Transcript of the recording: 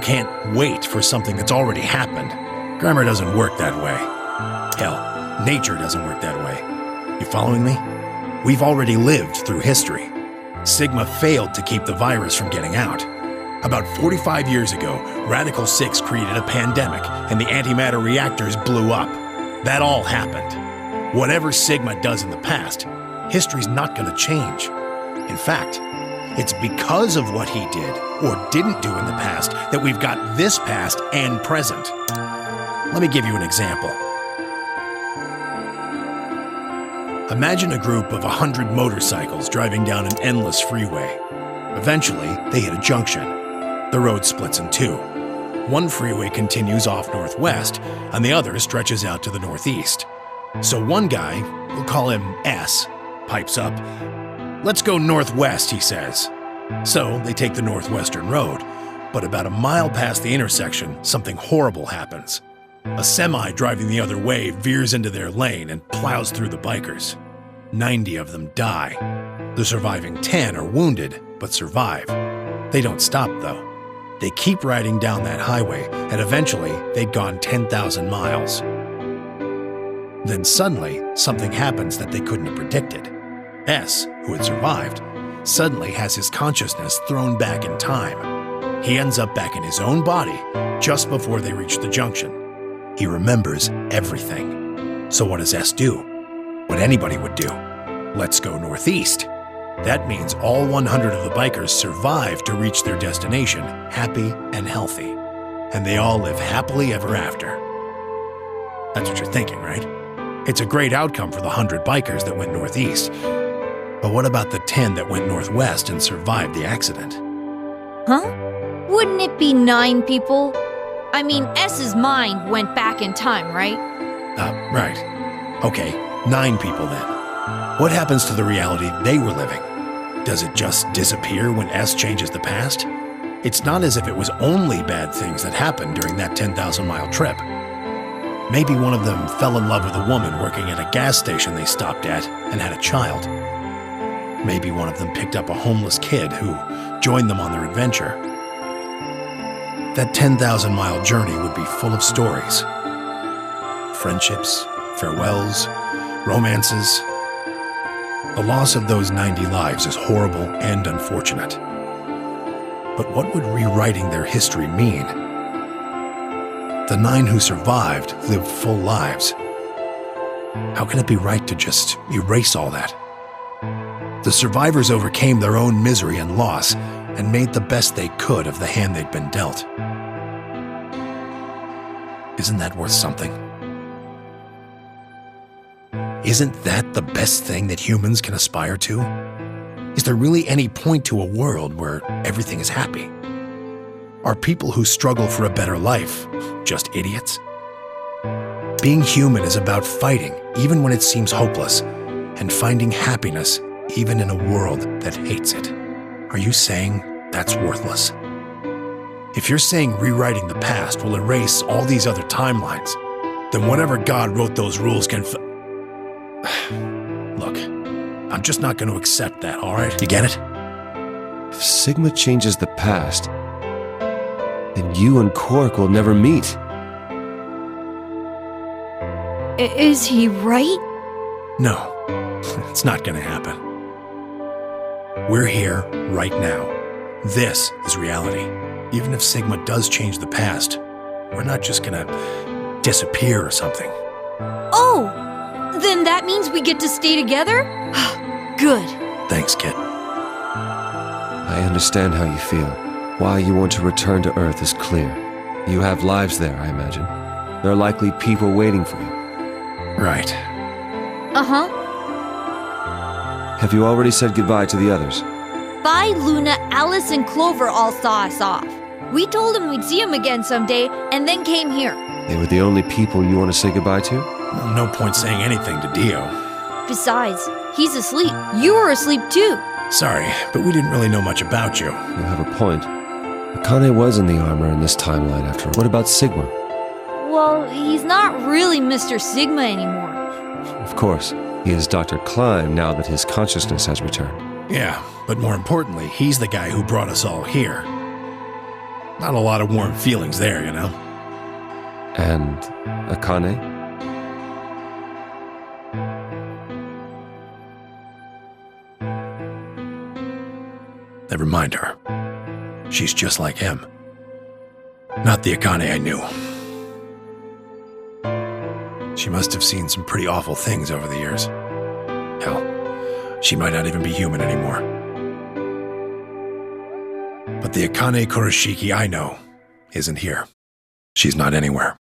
can't wait for something that's already happened. Grammar doesn't work that way. Hell, nature doesn't work that way. You following me? We've already lived through history. Sigma failed to keep the virus from getting out. About 45 years ago, Radical 6 created a pandemic and the antimatter reactors blew up. That all happened. Whatever Sigma does in the past, history's not going to change. In fact, it's because of what he did or didn't do in the past that we've got this past and present. Let me give you an example. Imagine a group of 100 motorcycles driving down an endless freeway. Eventually, they hit a junction. The road splits in two. One freeway continues off northwest, and the other stretches out to the northeast. So one guy, we'll call him S, pipes up. "Let's go northwest," he says. So they take the northwestern road, but about a mile past the intersection, something horrible happens. A semi driving the other way veers into their lane and plows through the bikers. 90 of them die. The surviving 10 are wounded, but survive. They don't stop, though. They keep riding down that highway, and eventually they'd gone 10,000 miles. Then suddenly, something happens that they couldn't have predicted. S, who had survived, suddenly has his consciousness thrown back in time. He ends up back in his own body just before they reach the junction. He remembers everything. So what does S do? What anybody would do. Let's go northeast. That means all 100 of the bikers survive to reach their destination, happy and healthy. And they all live happily ever after. That's what you're thinking, right? It's a great outcome for the 100 bikers that went northeast. But what about the 10 that went northwest and survived the accident? Huh? Wouldn't it be 9 people? I mean, S's mind went back in time, right? Right. Okay, 9 people then. What happens to the reality they were living? Does it just disappear when S changes the past? It's not as if it was only bad things that happened during that 10,000-mile trip. Maybe one of them fell in love with a woman working at a gas station they stopped at and had a child. Maybe one of them picked up a homeless kid who joined them on their adventure. That 10,000-mile journey would be full of stories. Friendships, farewells, romances. The loss of those 90 lives is horrible and unfortunate. But what would rewriting their history mean? The 9 who survived lived full lives. How can it be right to just erase all that? The survivors overcame their own misery and loss and made the best they could of the hand they'd been dealt. Isn't that worth something? Isn't that the best thing that humans can aspire to? Is there really any point to a world where everything is happy? Are people who struggle for a better life just idiots? Being human is about fighting even when it seems hopeless, and finding happiness even in a world that hates it. Are you saying that's worthless? If you're saying rewriting the past will erase all these other timelines, then whatever God wrote those rules can Look, I'm just not going to accept that, all right? You get it? If Sigma changes the past, then you and Cork will never meet. Is he right? No, it's not going to happen. We're here right now. This is reality. Even if Sigma does change the past, we're not just going to disappear or something. Oh! Then that means we get to stay together? Good. Thanks, kid. I understand how you feel. Why you want to return to Earth is clear. You have lives there, I imagine. There are likely people waiting for you. Right. Uh-huh. Have you already said goodbye to the others? Bye, Luna, Alice, and Clover all saw us off. We told them we'd see them again someday, and then came here. They were the only people you want to say goodbye to? Well, no point saying anything to Dio. Besides, he's asleep. You were asleep too. Sorry, but we didn't really know much about you. You have a point. Akane was in the armor in this timeline after all. What about Sigma? Well, he's not really Mr. Sigma anymore. Of course, he is Dr. Klein now that his consciousness has returned. Yeah, but more importantly, he's the guy who brought us all here. Not a lot of warm feelings there, you know? And Akane? Never mind her. She's just like him. Not the Akane I knew. She must have seen some pretty awful things over the years. Hell, she might not even be human anymore. But the Akane Kurashiki I know isn't here. She's not anywhere.